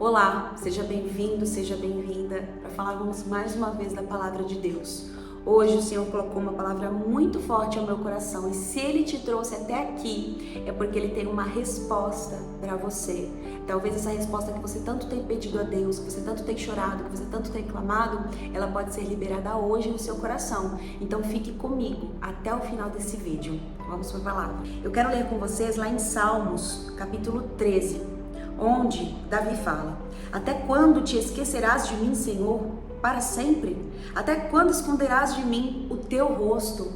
Olá, seja bem-vindo, seja bem-vinda para falarmos mais uma vez da palavra de Deus. Hoje o Senhor colocou uma palavra muito forte ao meu coração e se Ele te trouxe até aqui é porque Ele tem uma resposta para você. Talvez essa resposta que você tanto tem pedido a Deus, que você tanto tem chorado, que você tanto tem clamado, ela pode ser liberada hoje no seu coração. Então fique comigo até o final desse vídeo. Vamos para a palavra. Eu quero ler com vocês lá em Salmos, capítulo 13, onde Davi fala: até quando te esquecerás de mim, Senhor? Para sempre? Até quando esconderás de mim o teu rosto?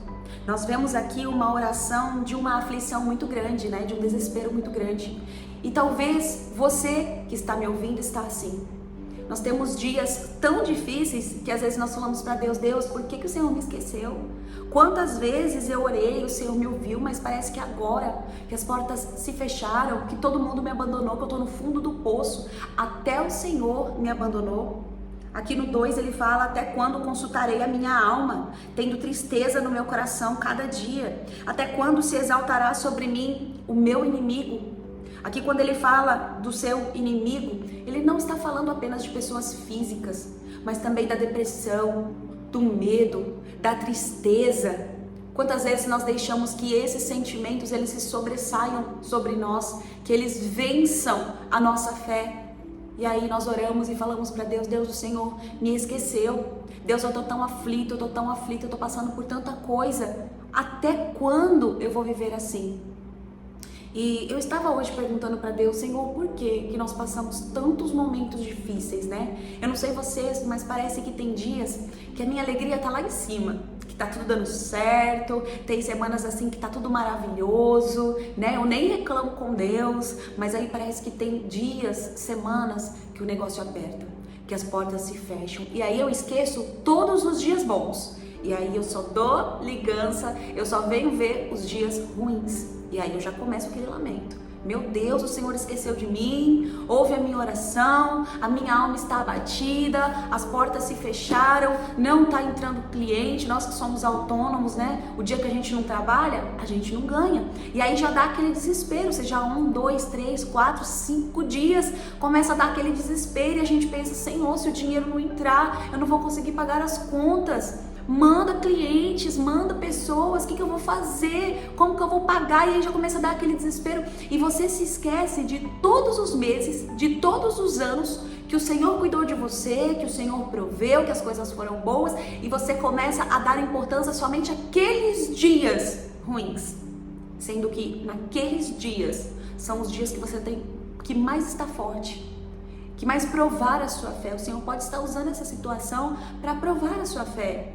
Nós vemos aqui uma oração de uma aflição muito grande, né? De um desespero muito grande. E talvez você que está me ouvindo está assim. Nós temos dias tão difíceis que às vezes nós falamos para Deus: Deus, por que o Senhor me esqueceu? Quantas vezes eu orei, o Senhor me ouviu, mas parece que agora que as portas se fecharam, que todo mundo me abandonou, que eu estou no fundo do poço, até o Senhor me abandonou. Aqui no 2 ele fala: até quando consultarei a minha alma, tendo tristeza no meu coração cada dia? Até quando se exaltará sobre mim o meu inimigo? Aqui quando ele fala do seu inimigo, ele não está falando apenas de pessoas físicas, mas também da depressão, do medo, da tristeza. Quantas vezes nós deixamos que esses sentimentos eles se sobressaiam sobre nós, que eles vençam a nossa fé? E aí nós oramos e falamos para Deus: Deus, o Senhor me esqueceu. Deus, eu tô tão aflito, eu tô tão aflito, eu tô passando por tanta coisa. Até quando eu vou viver assim? E eu estava hoje perguntando para Deus: Senhor, por que nós passamos tantos momentos difíceis, né? Eu não sei vocês, mas parece que tem dias que a minha alegria tá lá em cima, que tá tudo dando certo, tem semanas assim que tá tudo maravilhoso, né? Eu nem reclamo com Deus, mas aí parece que tem dias, semanas que o negócio aperta, que as portas se fecham, e aí eu esqueço todos os dias bons, e aí eu só dou ligança, eu só venho ver os dias ruins. E aí eu já começo aquele lamento: meu Deus, o Senhor esqueceu de mim, ouve a minha oração, a minha alma está abatida, as portas se fecharam, não está entrando cliente, nós que somos autônomos, né? O dia que a gente não trabalha, a gente não ganha. E aí já dá aquele desespero, seja 1, 2, 3, 4, 5 dias, começa a dar aquele desespero e a gente pensa: Senhor, se o dinheiro não entrar, eu não vou conseguir pagar as contas. Manda clientes, manda pessoas, o que eu vou fazer? Como que eu vou pagar? E aí já começa a dar aquele desespero e você se esquece de todos os meses, de todos os anos que o Senhor cuidou de você, que o Senhor proveu, que as coisas foram boas, e você começa a dar importância somente àqueles dias ruins, sendo que naqueles dias são os dias que você tem que mais estar forte, que mais provar a sua fé. O Senhor pode estar usando essa situação para provar a sua fé.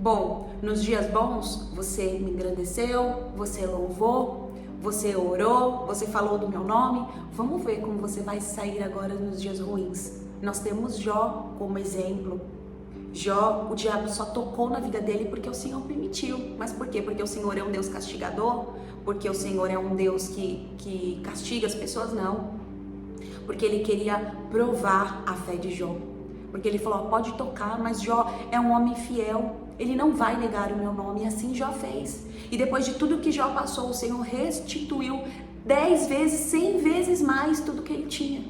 Bom, nos dias bons, você me engrandeceu, você louvou, você orou, você falou do meu nome. Vamos ver como você vai sair agora nos dias ruins. Nós temos Jó como exemplo. Jó, o diabo só tocou na vida dele porque o Senhor permitiu. Mas por quê? Porque o Senhor é um Deus castigador? Porque o Senhor é um Deus que castiga as pessoas? Não. Porque ele queria provar a fé de Jó. Porque ele falou: pode tocar, mas Jó é um homem fiel, ele não vai negar o meu nome. E assim Jó fez. E depois de tudo que Jó passou, o Senhor restituiu 10 vezes, 100 vezes mais tudo que ele tinha.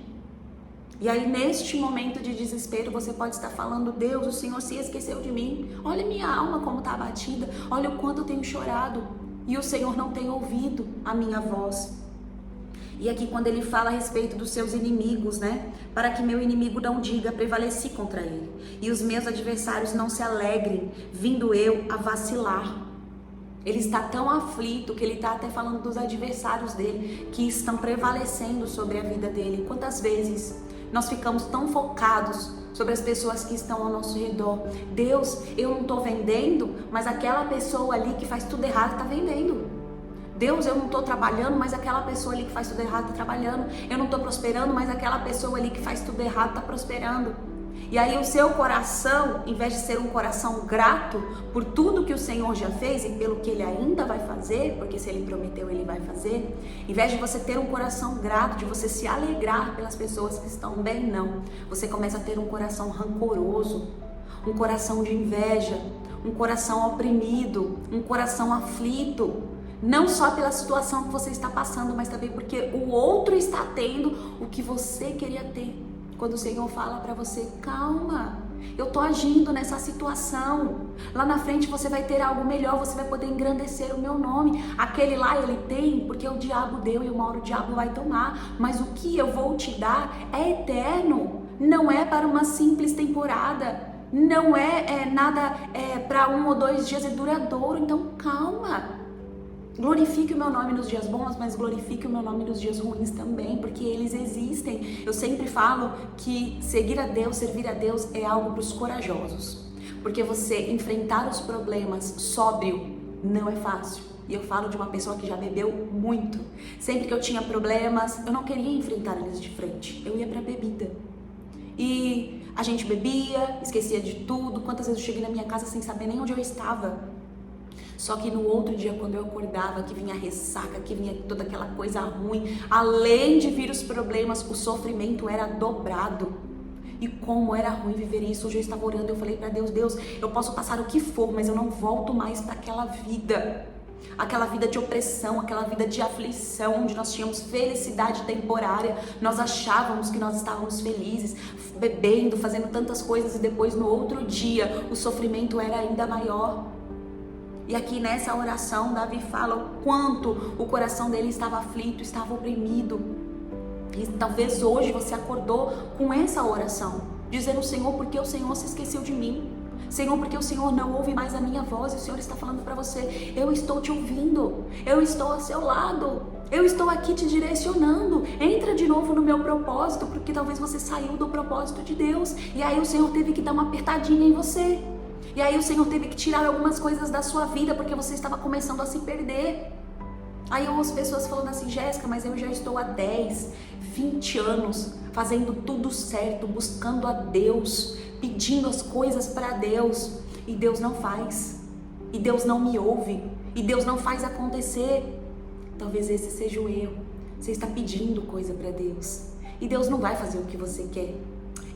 E aí neste momento de desespero você pode estar falando: Deus, o Senhor se esqueceu de mim. Olha minha alma como está abatida, olha o quanto eu tenho chorado. E o Senhor não tem ouvido a minha voz. E aqui quando ele fala a respeito dos seus inimigos, né? Para que meu inimigo não diga: prevaleci contra ele, e os meus adversários não se alegrem, vindo eu a vacilar. Ele está tão aflito que ele está até falando dos adversários dele, que estão prevalecendo sobre a vida dele. Quantas vezes nós ficamos tão focados sobre as pessoas que estão ao nosso redor? Deus, eu não estou vendendo, mas aquela pessoa ali que faz tudo errado está vendendo. Deus, eu não estou trabalhando, mas aquela pessoa ali que faz tudo errado está trabalhando. Eu não estou prosperando, mas aquela pessoa ali que faz tudo errado está prosperando. E aí o seu coração, em vez de ser um coração grato por tudo que o Senhor já fez e pelo que Ele ainda vai fazer, porque se Ele prometeu, Ele vai fazer, em vez de você ter um coração grato, de você se alegrar pelas pessoas que estão bem, não. Você começa a ter um coração rancoroso, um coração de inveja, um coração oprimido, um coração aflito. Não só pela situação que você está passando, mas também porque o outro está tendo o que você queria ter. quando o Senhor fala para você, calma, eu tô agindo nessa situação. Lá na frente você vai ter algo melhor, você vai poder engrandecer o meu nome. Aquele lá ele tem porque o diabo deu e uma hora o diabo vai tomar. Mas o que eu vou te dar é eterno, não é para uma simples temporada. Não é nada para 1 ou 2 dias, é duradouro. Então calma. Glorifique o meu nome nos dias bons, mas glorifique o meu nome nos dias ruins também, porque eles existem. Eu sempre falo que seguir a Deus, servir a Deus é algo para os corajosos. Porque você enfrentar os problemas sóbrio não é fácil. E eu falo de uma pessoa que já bebeu muito. Sempre que eu tinha problemas, eu não queria enfrentar eles de frente. Eu ia para a bebida. E a gente bebia, esquecia de tudo. Quantas vezes eu cheguei na minha casa sem saber nem onde eu estava. Só que no outro dia, quando eu acordava, que vinha a ressaca, que vinha toda aquela coisa ruim, além de vir os problemas, o sofrimento era dobrado. E como era ruim viver isso, hoje eu estava orando, eu falei para Deus, Deus, eu posso passar o que for, mas eu não volto mais para aquela vida de opressão, aquela vida de aflição, onde nós tínhamos felicidade temporária, nós achávamos que nós estávamos felizes, bebendo, fazendo tantas coisas e depois no outro dia o sofrimento era ainda maior. E aqui nessa oração, Davi fala o quanto o coração dele estava aflito, estava oprimido. E talvez hoje você acordou com essa oração, dizendo, Senhor, por que o Senhor se esqueceu de mim? Senhor, porque o Senhor não ouve mais a minha voz? E o Senhor está falando para você, eu estou te ouvindo, eu estou ao seu lado, eu estou aqui te direcionando. Entra de novo no meu propósito, porque talvez você saiu do propósito de Deus. E aí o Senhor teve que dar uma apertadinha em você. E aí o Senhor teve que tirar algumas coisas da sua vida, porque você estava começando a se perder. Aí eu ouço pessoas falando assim, Jéssica, mas eu já estou há 10, 20 anos fazendo tudo certo, buscando a Deus, pedindo as coisas para Deus, e Deus não faz, e Deus não me ouve, e Deus não faz acontecer. Talvez esse seja o erro. Você está pedindo coisa para Deus, e Deus não vai fazer o que você quer.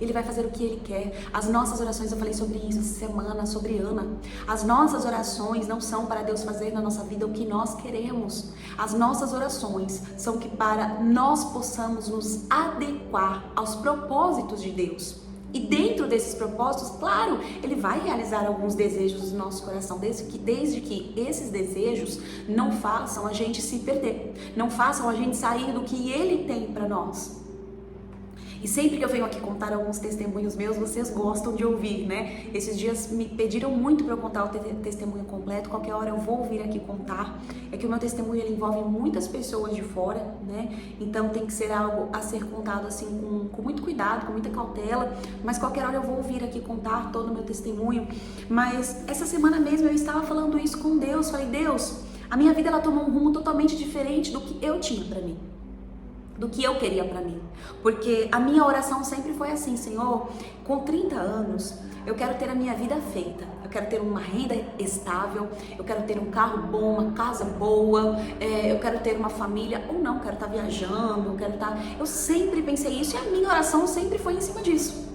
Ele vai fazer o que Ele quer. As nossas orações, eu falei sobre isso essa semana, sobre Ana. As nossas orações não são para Deus fazer na nossa vida o que nós queremos. As nossas orações são que para nós possamos nos adequar aos propósitos de Deus. E dentro desses propósitos, claro, Ele vai realizar alguns desejos do nosso coração, desde que esses desejos não façam a gente se perder, não façam a gente sair do que Ele tem para nós. E sempre que eu venho aqui contar alguns testemunhos meus, vocês gostam de ouvir, né? Esses dias me pediram muito para eu contar o testemunho completo, qualquer hora eu vou vir aqui contar. É que o meu testemunho ele envolve muitas pessoas de fora, né? Então tem que ser algo a ser contado assim com muito cuidado, com muita cautela. Mas qualquer hora eu vou vir aqui contar todo o meu testemunho. Mas essa semana mesmo eu estava falando isso com Deus. Falei, Deus, a minha vida ela tomou um rumo totalmente diferente do que eu tinha para mim, do que eu queria pra mim, porque a minha oração sempre foi assim, Senhor, com 30 anos, eu quero ter a minha vida feita, eu quero ter uma renda estável, eu quero ter um carro bom, uma casa boa, eu quero ter uma família, ou não, quero estar viajando, eu sempre pensei isso e a minha oração sempre foi em cima disso.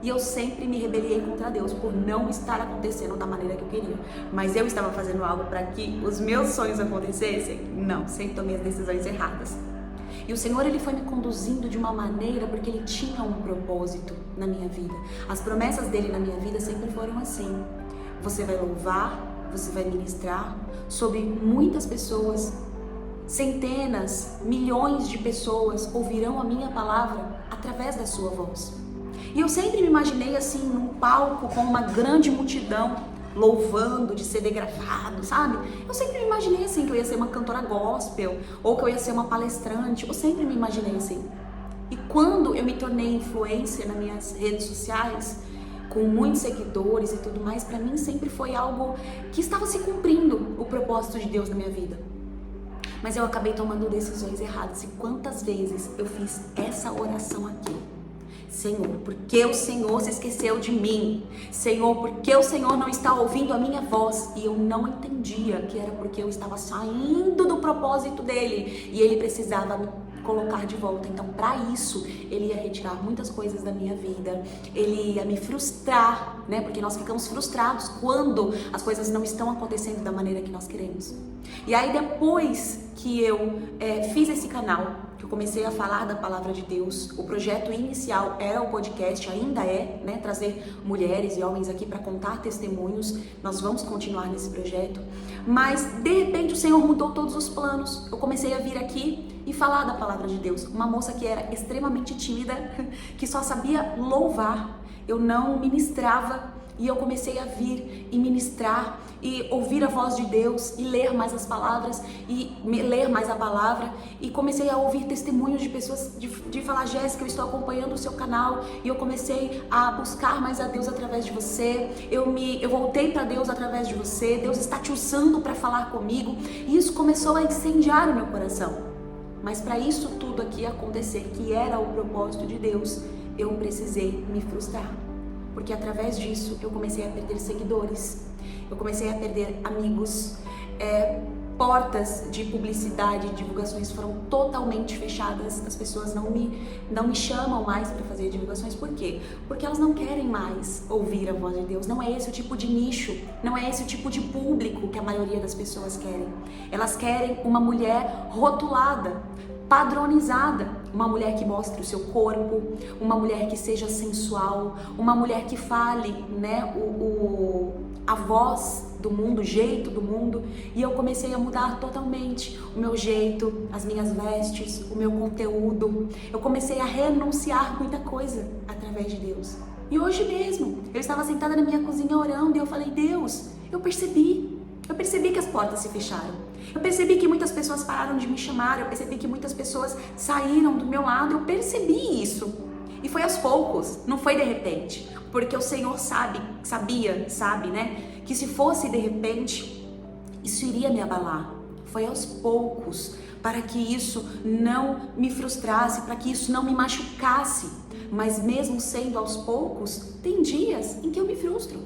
E eu sempre me rebeliei contra Deus por não estar acontecendo da maneira que eu queria. Mas eu estava fazendo algo para que os meus sonhos acontecessem? Não, sempre tomei as decisões erradas. E o Senhor, Ele foi me conduzindo de uma maneira porque Ele tinha um propósito na minha vida. As promessas dEle na minha vida sempre foram assim. Você vai louvar, você vai ministrar sobre muitas pessoas, centenas, milhões de pessoas ouvirão a minha palavra através da sua voz. E eu sempre me imaginei assim, num palco com uma grande multidão, louvando, de CD gravado, sabe? Eu sempre me imaginei assim, que eu ia ser uma cantora gospel, ou que eu ia ser uma palestrante, eu sempre me imaginei assim. E quando eu me tornei influencer nas minhas redes sociais, com muitos seguidores e tudo mais, pra mim sempre foi algo que estava se cumprindo o propósito de Deus na minha vida. Mas eu acabei tomando decisões erradas, e quantas vezes eu fiz essa oração aqui? Senhor, por que o Senhor se esqueceu de mim? Senhor, por que o Senhor não está ouvindo a minha voz? E eu não entendia que era porque eu estava saindo do propósito dele e ele precisava me colocar de volta. Então, para isso, ele ia retirar muitas coisas da minha vida, ele ia me frustrar, né? Porque nós ficamos frustrados quando as coisas não estão acontecendo da maneira que nós queremos. E aí, depois que eu fiz esse canal, que eu comecei a falar da palavra de Deus. O projeto inicial era o podcast, ainda é, né? Trazer mulheres e homens aqui para contar testemunhos. Nós vamos continuar nesse projeto. Mas, de repente, o Senhor mudou todos os planos. Eu comecei a vir aqui e falar da palavra de Deus. Uma moça que era extremamente tímida, que só sabia louvar. Eu não ministrava. E eu comecei a vir e ministrar e ouvir a voz de Deus e ler mais as palavras e ler mais a palavra, e comecei a ouvir testemunhos de pessoas de falar: Jéssica, eu estou acompanhando o seu canal e eu comecei a buscar mais a Deus através de você, eu voltei para Deus através de você, Deus está te usando para falar comigo, e isso começou a incendiar o meu coração. Mas para isso tudo aqui acontecer, que era o propósito de Deus, eu precisei me frustrar. Porque através disso eu comecei a perder seguidores, eu comecei a perder amigos, portas de publicidade, divulgações foram totalmente fechadas, as pessoas não me chamam mais para fazer divulgações. Por quê? Porque elas não querem mais ouvir a voz de Deus, não é esse o tipo de nicho, não é esse o tipo de público que a maioria das pessoas querem. Elas querem uma mulher rotulada, padronizada, uma mulher que mostre o seu corpo, uma mulher que seja sensual, uma mulher que fale, né, a voz do mundo, o jeito do mundo. E eu comecei a mudar totalmente o meu jeito, as minhas vestes, o meu conteúdo. Eu comecei a renunciar muita coisa através de Deus. E hoje mesmo, eu estava sentada na minha cozinha orando e eu falei: Deus, eu percebi que as portas se fecharam. Eu percebi que muitas pessoas pararam de me chamar, eu percebi que muitas pessoas saíram do meu lado, eu percebi isso. E foi aos poucos, não foi de repente, porque o Senhor sabe, né, que se fosse de repente, isso iria me abalar. Foi aos poucos, para que isso não me frustrasse, para que isso não me machucasse. Mas mesmo sendo aos poucos, tem dias em que eu me frustro.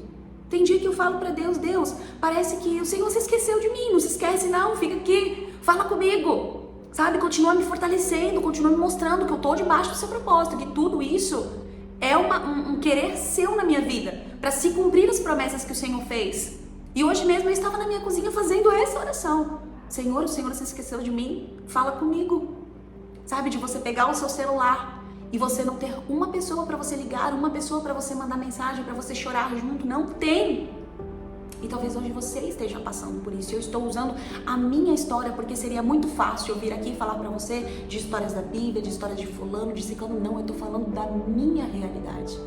Tem dia que eu falo para Deus: Deus, parece que o Senhor se esqueceu de mim. Não se esquece não, fica aqui, fala comigo, sabe? Continua me fortalecendo, continua me mostrando que eu tô debaixo do seu propósito, que tudo isso é um querer seu na minha vida, para se cumprir as promessas que o Senhor fez. E hoje mesmo eu estava na minha cozinha fazendo essa oração: Senhor, o Senhor se esqueceu de mim, fala comigo. Sabe, de você pegar o seu celular e você não ter uma pessoa para você ligar, uma pessoa para você mandar mensagem, para você chorar junto, não tem. E talvez hoje você esteja passando por isso. Eu estou usando a minha história, porque seria muito fácil eu vir aqui e falar para você de histórias da Bíblia, de histórias de fulano, de ciclano. Não, eu estou falando da minha realidade.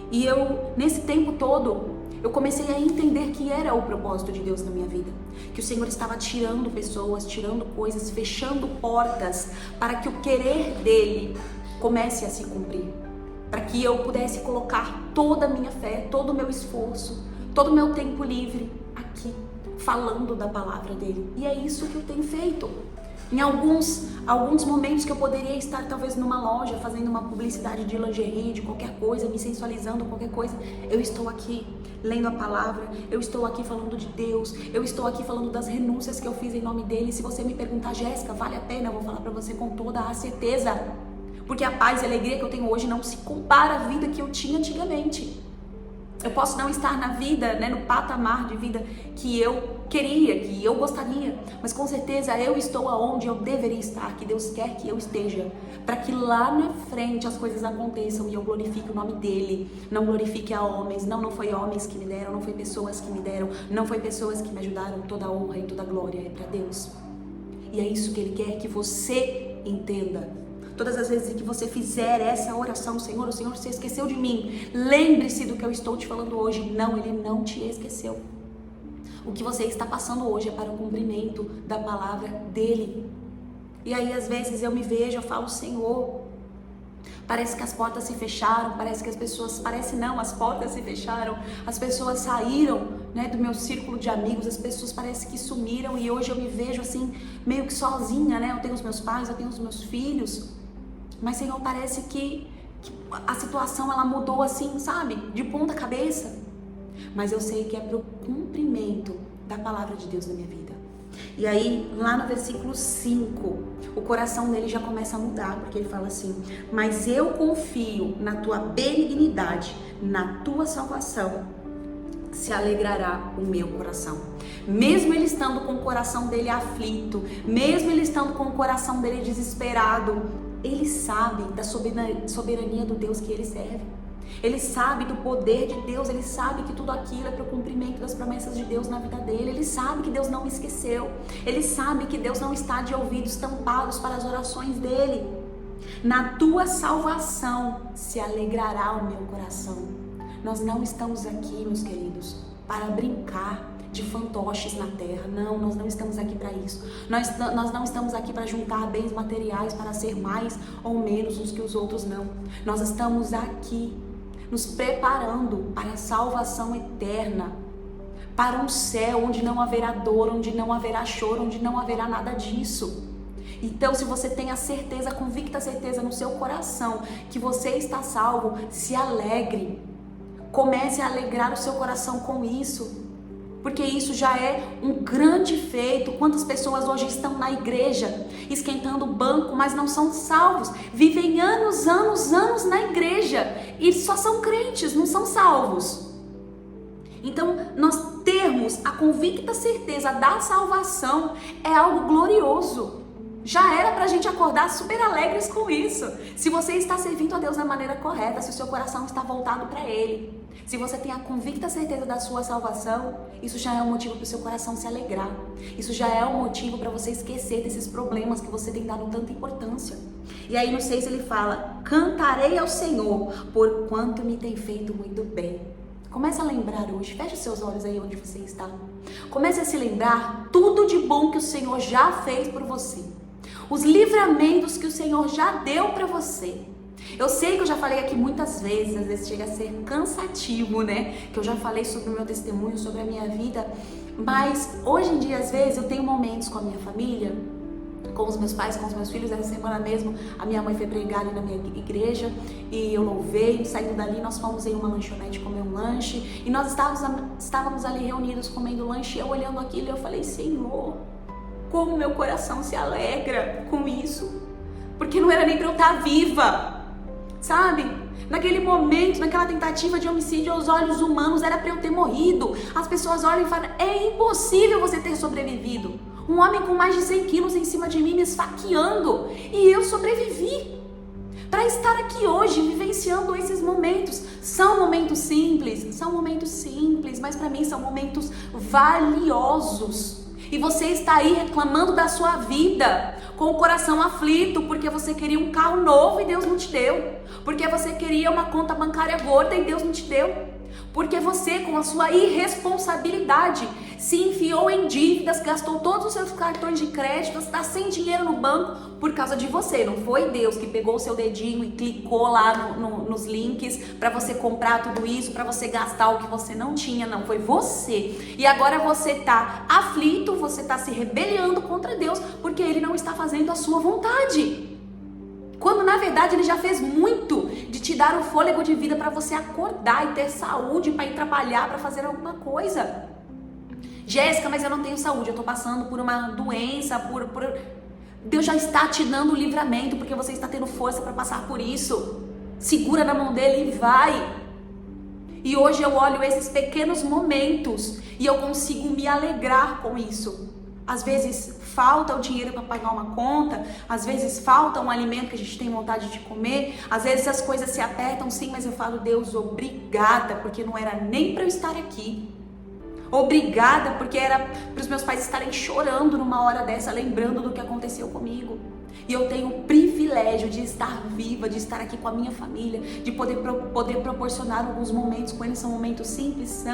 E eu, nesse tempo todo, eu comecei a entender que era o propósito de Deus na minha vida. Que o Senhor estava tirando pessoas, tirando coisas, fechando portas para que o querer dele comece a se cumprir. Para que eu pudesse colocar toda a minha fé, todo o meu esforço, todo o meu tempo livre aqui, falando da palavra dele. E é isso que eu tenho feito. Em alguns momentos que eu poderia estar talvez numa loja fazendo uma publicidade de lingerie, de qualquer coisa, me sensualizando, qualquer coisa, eu estou aqui lendo a palavra, eu estou aqui falando de Deus, eu estou aqui falando das renúncias que eu fiz em nome dele. Se você me perguntar: Jéssica, vale a pena? Eu vou falar para você com toda a certeza, porque a paz e a alegria que eu tenho hoje não se compara à vida que eu tinha antigamente. Eu posso não estar na vida, né, no patamar de vida que eu queria, que eu gostaria, mas com certeza eu estou aonde eu deveria estar, que Deus quer que eu esteja, para que lá na frente as coisas aconteçam e eu glorifique o nome dele, não glorifique a homens. Não foi homens que me deram, não foi pessoas que me deram, não foi pessoas que me ajudaram. Toda a honra e toda a glória é para Deus. E é isso que ele quer que você entenda. Todas as vezes que você fizer essa oração: Senhor, o Senhor se esqueceu de mim, lembre-se do que eu estou te falando hoje. Não, ele não te esqueceu. O que você está passando hoje é para o cumprimento da palavra dele. E aí às vezes eu me vejo, eu falo: Senhor, parece que as portas se fecharam, parece que as pessoas, as portas se fecharam, as pessoas saíram, né, do meu círculo de amigos, as pessoas parece que sumiram, e hoje eu me vejo assim, meio que sozinha, né? Eu tenho os meus pais, eu tenho os meus filhos, mas Senhor, parece que a situação ela mudou assim, sabe, de ponta cabeça. Mas eu sei que é para o cumprimento da palavra de Deus na minha vida. E aí, lá no versículo 5, o coração dele já começa a mudar, porque ele fala assim: mas eu confio na tua benignidade, na tua salvação. se alegrará o meu coração. Mesmo ele estando com o coração dele aflito, mesmo ele estando com o coração dele desesperado, ele sabe da soberania do Deus que ele serve. Ele sabe do poder de Deus, ele sabe que tudo aquilo é para o cumprimento das promessas de Deus na vida dele. Ele sabe que Deus não o esqueceu. Ele sabe que Deus não está de ouvidos tampados para as orações dele. Na tua salvação se alegrará o meu coração. Nós não estamos aqui, meus queridos, para brincar de fantoches na terra. Não, nós não estamos aqui para isso. Nós não estamos aqui para juntar bens materiais, para ser mais ou menos uns que os outros, não. Nós estamos aqui nos preparando para a salvação eterna, para um céu onde não haverá dor, onde não haverá choro, onde não haverá nada disso. Então, se você tem a certeza, a convicta certeza no seu coração que você está salvo, se alegre. Comece a alegrar o seu coração com isso, porque isso já é um grande feito. Quantas pessoas hoje estão na igreja, esquentando o banco, mas não são salvos, vivem anos na igreja e só são crentes, não são salvos. Então, nós termos a convicta certeza da salvação é algo glorioso. Já era pra gente acordar super alegres com isso. Se você está servindo a Deus da maneira correta, se o seu coração está voltado para Ele, se você tem a convicta certeza da sua salvação, isso já é um motivo para o seu coração se alegrar. Isso já é um motivo para você esquecer desses problemas que você tem dado tanta importância. E aí no 6 ele fala: cantarei ao Senhor, porquanto me tem feito muito bem. Comece a lembrar hoje, feche seus olhos aí onde você está. Comece a se lembrar tudo de bom que o Senhor já fez por você. Os livramentos que o Senhor já deu para você. Eu sei que eu já falei aqui muitas vezes, às vezes chega a ser cansativo, né? Que eu já falei sobre o meu testemunho, sobre a minha vida. Mas hoje em dia, às vezes, eu tenho momentos com a minha família, com os meus pais, com os meus filhos. Essa semana mesmo, a minha mãe foi pregar ali na minha igreja e eu louvei. Saindo dali, nós fomos em uma lanchonete comer um lanche. E nós estávamos ali reunidos comendo lanche. E eu olhando aquilo, eu falei: Senhor, como meu coração se alegra com isso, porque não era nem para eu estar viva, sabe? Naquele momento, naquela tentativa de homicídio aos olhos humanos, era para eu ter morrido. As pessoas olham e falam: é impossível você ter sobrevivido. Um homem com mais de 100 quilos em cima de mim me esfaqueando, e eu sobrevivi. Para estar aqui hoje, vivenciando esses momentos. São momentos simples, mas para mim são momentos valiosos. E você está aí reclamando da sua vida, com o coração aflito, porque você queria um carro novo e Deus não te deu. Porque você queria uma conta bancária gorda e Deus não te deu. Porque você, com a sua irresponsabilidade, se enfiou em dívidas, gastou todos os seus cartões de crédito, está sem dinheiro no banco por causa de você. Não foi Deus que pegou o seu dedinho e clicou lá nos links para você comprar tudo isso, para você gastar o que você não tinha. Não, foi você. E agora você está aflito, você está se rebelando contra Deus porque Ele não está fazendo a sua vontade. Quando na verdade Ele já fez muito de te dar o fôlego de vida para você acordar e ter saúde para ir trabalhar, para fazer alguma coisa. Jéssica, mas eu não tenho saúde, eu tô passando por uma doença, Deus já está te dando o livramento, porque você está tendo força para passar por isso. Segura na mão dele e vai. E hoje eu olho esses pequenos momentos e eu consigo me alegrar com isso. Às vezes falta o dinheiro para pagar uma conta, às vezes falta um alimento que a gente tem vontade de comer, às vezes as coisas se apertam, sim, mas eu falo: Deus, obrigada, porque não era nem para eu estar aqui. Obrigada, porque era para os meus pais estarem chorando numa hora dessa, lembrando do que aconteceu comigo. E eu tenho o privilégio de estar viva, de estar aqui com a minha família, de poder proporcionar alguns momentos com eles. São momentos simples,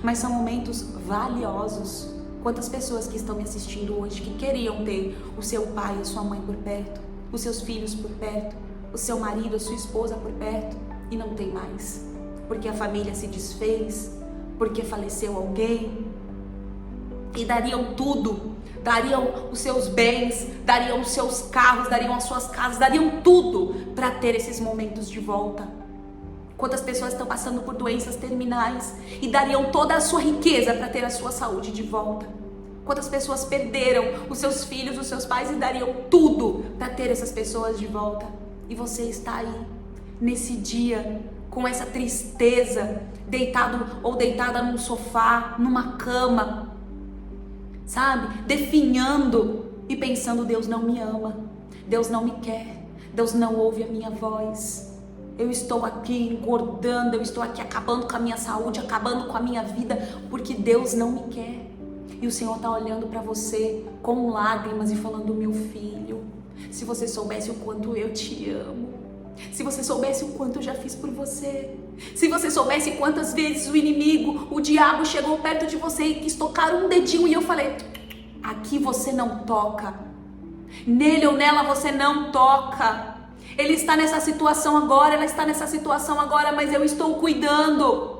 mas são momentos valiosos. Quantas pessoas que estão me assistindo hoje que queriam ter o seu pai e a sua mãe por perto, os seus filhos por perto, o seu marido, a sua esposa por perto, e não tem mais, porque a família se desfez, porque faleceu alguém, e dariam tudo, dariam os seus bens, dariam os seus carros, dariam as suas casas, dariam tudo para ter esses momentos de volta. Quantas pessoas estão passando por doenças terminais e dariam toda a sua riqueza para ter a sua saúde de volta? Quantas pessoas perderam os seus filhos, os seus pais e dariam tudo para ter essas pessoas de volta? E você está aí, nesse dia com essa tristeza, deitado ou deitada num sofá, numa cama, sabe? Definhando e pensando: Deus não me ama, Deus não me quer, Deus não ouve a minha voz. Eu estou aqui engordando, eu estou aqui acabando com a minha saúde, acabando com a minha vida, porque Deus não me quer. E o Senhor está olhando para você com lágrimas e falando: meu filho, se você soubesse o quanto eu te amo, se você soubesse o quanto eu já fiz por você, se você soubesse quantas vezes o inimigo, o diabo chegou perto de você e quis tocar um dedinho e eu falei: aqui você não toca, nele ou nela você não toca. Ele está nessa situação agora, ela está nessa situação agora, mas eu estou cuidando.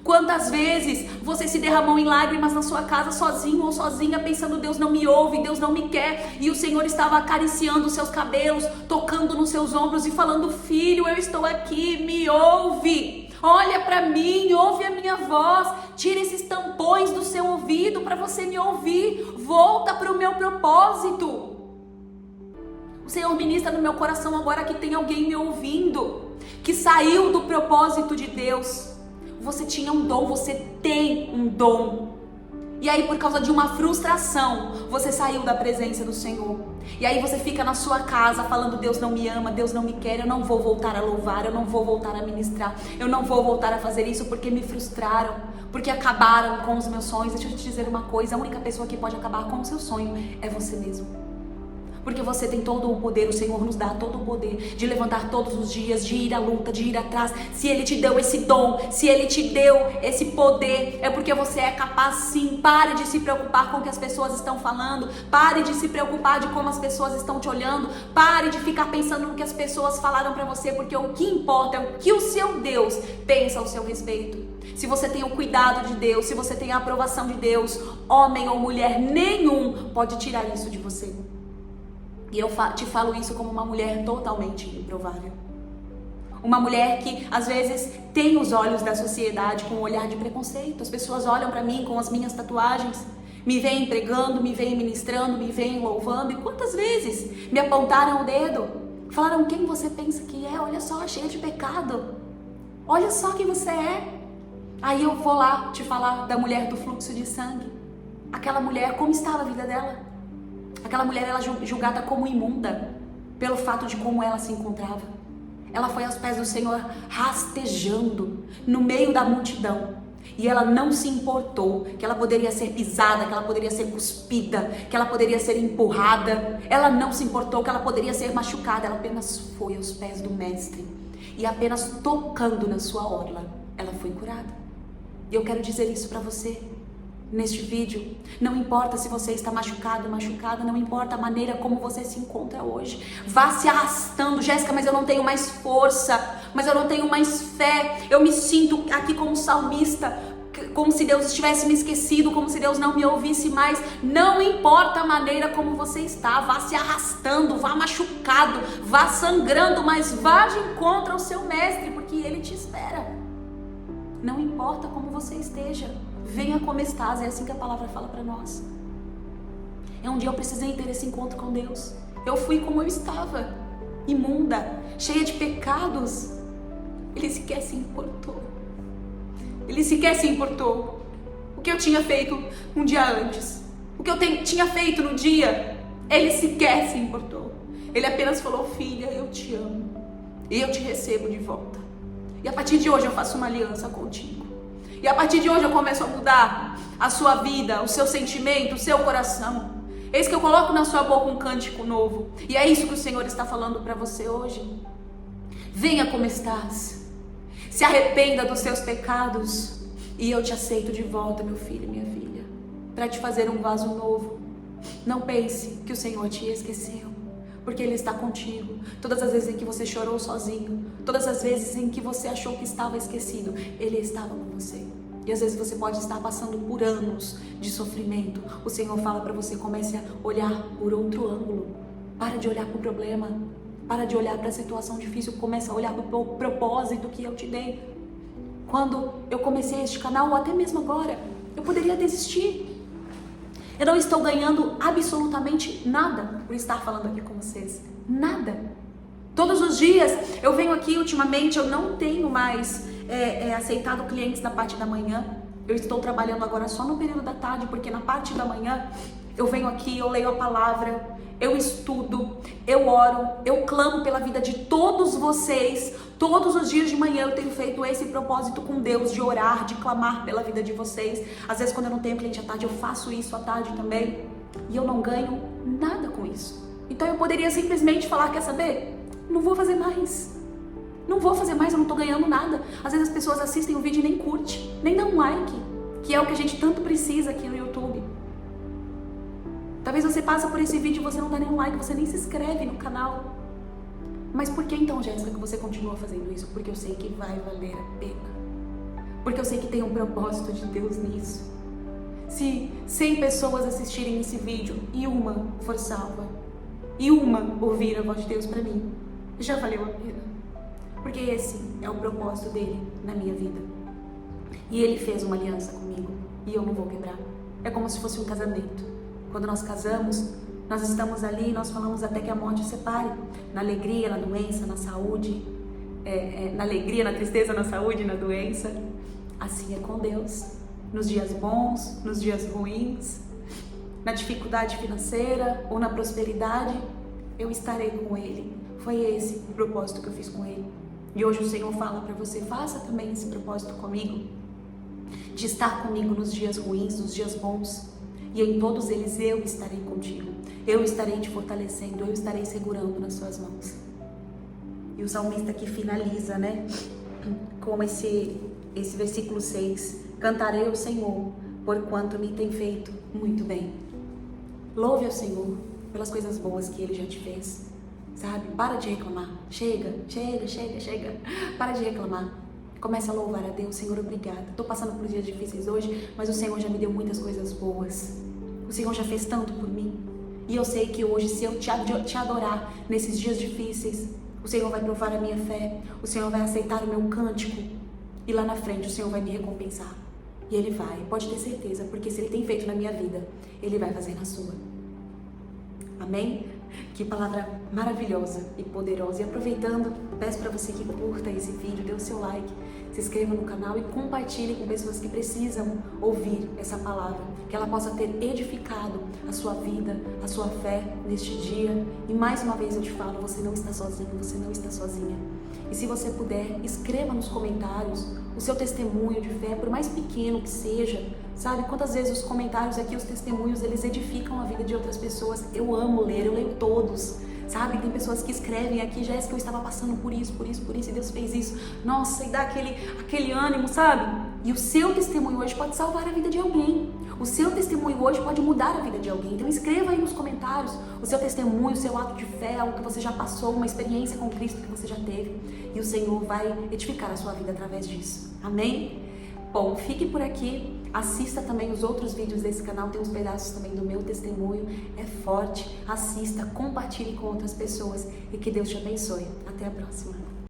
Quantas vezes você se derramou em lágrimas na sua casa sozinho ou sozinha, pensando: Deus não me ouve, Deus não me quer, e o Senhor estava acariciando os seus cabelos, tocando nos seus ombros e falando: filho, eu estou aqui, me ouve, olha para mim, ouve a minha voz, tira esses tampões do seu ouvido para você me ouvir, volta para o meu propósito. O Senhor ministra no meu coração agora que tem alguém me ouvindo, que saiu do propósito de Deus. Você tinha um dom, você tem um dom. E aí, por causa de uma frustração, você saiu da presença do Senhor. E aí você fica na sua casa falando: Deus não me ama, Deus não me quer, eu não vou voltar a louvar, eu não vou voltar a ministrar, eu não vou voltar a fazer isso porque me frustraram, porque acabaram com os meus sonhos. Deixa eu te dizer uma coisa: a única pessoa que pode acabar com o seu sonho é você mesmo. Porque você tem todo o poder, o Senhor nos dá todo o poder de levantar todos os dias, de ir à luta, de ir atrás. Se Ele te deu esse dom, se Ele te deu esse poder, é porque você é capaz sim. Pare de se preocupar com o que as pessoas estão falando, pare de se preocupar de como as pessoas estão te olhando, pare de ficar pensando no que as pessoas falaram pra você, porque o que importa é o que o seu Deus pensa ao seu respeito. Se você tem o cuidado de Deus, se você tem a aprovação de Deus, homem ou mulher nenhum pode tirar isso de você. E eu te falo isso como uma mulher totalmente improvável. Uma mulher que às vezes tem os olhos da sociedade com um olhar de preconceito. As pessoas olham para mim com as minhas tatuagens, me veem pregando, me veem ministrando, me veem louvando. E quantas vezes me apontaram o dedo, falaram: quem você pensa que é? Olha só, cheia de pecado. Olha só quem você é. Aí eu vou lá te falar da mulher do fluxo de sangue. Aquela mulher, como estava a vida dela? Aquela mulher era julgada como imunda pelo fato de como ela se encontrava. Ela foi aos pés do Senhor rastejando no meio da multidão. E ela não se importou que ela poderia ser pisada, que ela poderia ser cuspida, que ela poderia ser empurrada. Ela não se importou que ela poderia ser machucada. Ela apenas foi aos pés do Mestre. E apenas tocando na sua orla, ela foi curada. E eu quero dizer isso para você. Neste vídeo, não importa se você está machucado, machucada, não importa a maneira como você se encontra hoje. Vá se arrastando: Jéssica, mas eu não tenho mais força, mas eu não tenho mais fé. Eu me sinto aqui como salmista, como se Deus estivesse me esquecido, como se Deus não me ouvisse mais. Não importa a maneira como você está, vá se arrastando, vá machucado, vá sangrando, mas vá de encontro ao seu Mestre, porque Ele te espera. Não importa como você esteja, venha como estás, é assim que a palavra fala para nós. Um dia eu precisei ter esse encontro com Deus. Eu fui como eu estava, imunda, cheia de pecados. Ele sequer se importou. Ele sequer se importou. O que eu tinha feito um dia antes, o que eu tinha feito no dia, Ele sequer se importou. Ele apenas falou: filha, eu te amo e eu te recebo de volta. E a partir de hoje eu faço uma aliança contigo. E a partir de hoje eu começo a mudar a sua vida, o seu sentimento, o seu coração. Eis que eu coloco na sua boca um cântico novo. E é isso que o Senhor está falando para você hoje. Venha como estás. Se arrependa dos seus pecados. E eu te aceito de volta, meu filho e minha filha, para te fazer um vaso novo. Não pense que o Senhor te esqueceu, porque Ele está contigo. Todas as vezes em que você chorou sozinho, todas as vezes em que você achou que estava esquecido, Ele estava com você. E às vezes você pode estar passando por anos de sofrimento. O Senhor fala para você: comece a olhar por outro ângulo. Para de olhar para o problema, para de olhar para a situação difícil, comece a olhar para o propósito que eu te dei. Quando eu comecei este canal, ou até mesmo agora, eu poderia desistir. Eu não estou ganhando absolutamente nada por estar falando aqui com vocês. Nada. Todos os dias eu venho aqui, ultimamente eu não tenho mais aceitado clientes na parte da manhã. Eu estou trabalhando agora só no período da tarde, porque na parte da manhã eu venho aqui, eu leio a palavra, eu estudo, eu oro, eu clamo pela vida de todos vocês. Todos os dias de manhã eu tenho feito esse propósito com Deus, de orar, de clamar pela vida de vocês. Às vezes quando eu não tenho cliente à tarde, eu faço isso à tarde também. E eu não ganho nada com isso. Então eu poderia simplesmente falar, quer saber? Não vou fazer mais. Não vou fazer mais, eu não tô ganhando nada. Às vezes as pessoas assistem o vídeo e nem curte, nem dão um like, que é o que a gente tanto precisa aqui no YouTube. Talvez você passe por esse vídeo e você não dá nenhum like, você nem se inscreve no canal. Mas por que então, Jéssica, que você continua fazendo isso? Porque eu sei que vai valer a pena. Porque eu sei que tem um propósito de Deus nisso. Se 100 pessoas assistirem esse vídeo e uma for salva, e uma ouvir a voz de Deus pra mim, já valeu a pena. Porque esse é o propósito dele na minha vida. E ele fez uma aliança comigo e eu não vou quebrar. É como se fosse um casamento. Quando nós casamos, nós estamos ali e nós falamos até que a morte separe. Na alegria, na doença, na saúde. Na alegria, na tristeza, na saúde, na doença. Assim é com Deus. Nos dias bons, nos dias ruins, na dificuldade financeira ou na prosperidade, eu estarei com Ele. Foi esse o propósito que eu fiz com Ele. E hoje o Senhor fala para você, faça também esse propósito comigo, de estar comigo nos dias ruins, nos dias bons, e em todos eles eu estarei contigo, eu estarei te fortalecendo, eu estarei segurando nas suas mãos. E o salmista aqui finaliza, né, com esse versículo 6, cantarei ao Senhor, porquanto me tem feito muito bem. Louve ao Senhor pelas coisas boas que Ele já te fez. Sabe? Para de reclamar. Chega. Para de reclamar. Comece a louvar a Deus. Senhor, obrigada. Estou passando por dias difíceis hoje, mas o Senhor já me deu muitas coisas boas. O Senhor já fez tanto por mim. E eu sei que hoje, se eu te adorar nesses dias difíceis, o Senhor vai provar a minha fé. O Senhor vai aceitar o meu cântico. E lá na frente o Senhor vai me recompensar. E Ele vai. Pode ter certeza, porque se Ele tem feito na minha vida, Ele vai fazer na sua. Amém? Que palavra maravilhosa e poderosa. E aproveitando, peço para você que curta esse vídeo, dê o seu like, se inscreva no canal e compartilhe com pessoas que precisam ouvir essa palavra, que ela possa ter edificado a sua vida, a sua fé neste dia. E mais uma vez eu te falo, você não está sozinho, você não está sozinha. E se você puder, escreva nos comentários o seu testemunho de fé, por mais pequeno que seja. Sabe, quantas vezes os comentários aqui, os testemunhos, eles edificam a vida de outras pessoas. Eu amo ler, eu leio todos. Sabe, tem pessoas que escrevem aqui, Jéssica, eu estava passando por isso, e Deus fez isso. Nossa, e dá aquele ânimo, sabe? E o seu testemunho hoje pode salvar a vida de alguém. O seu testemunho hoje pode mudar a vida de alguém. Então escreva aí nos comentários o seu testemunho, o seu ato de fé, algo que você já passou, uma experiência com Cristo que você já teve. E o Senhor vai edificar a sua vida através disso. Amém? Bom, fique por aqui. Assista também os outros vídeos desse canal, tem uns pedaços também do meu testemunho. É forte. Assista, compartilhe com outras pessoas e que Deus te abençoe. Até a próxima.